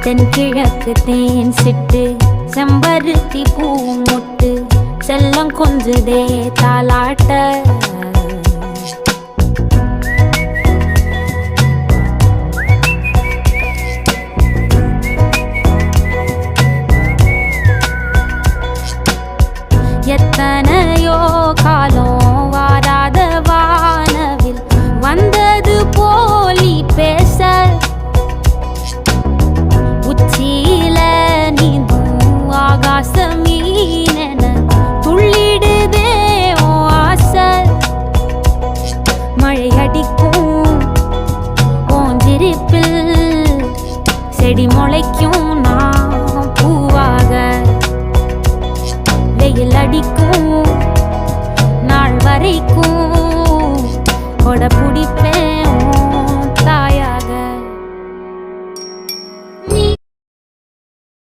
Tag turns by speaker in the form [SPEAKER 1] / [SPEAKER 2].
[SPEAKER 1] தென்கிழக்கு தேன் சிட்டு செம்பருத்தி பூ முட்டு செல்லம் கொஞ்சுதே தாலாட்ட எத்தனையோ காலம் வாராத வானவில் வந்தது போலி பேச உச்சியில நீந்தும் ஆகாச மீனென துள்ளிடுதே ஓ ஆசை மழை அடிக்கும் ஓஞ்சிருப்பில் செடி முளைக்கும் நான் பூவாக வெயில் அடிக்கும் நாள் வரைக்கும் கொடை பிடிப்பேன்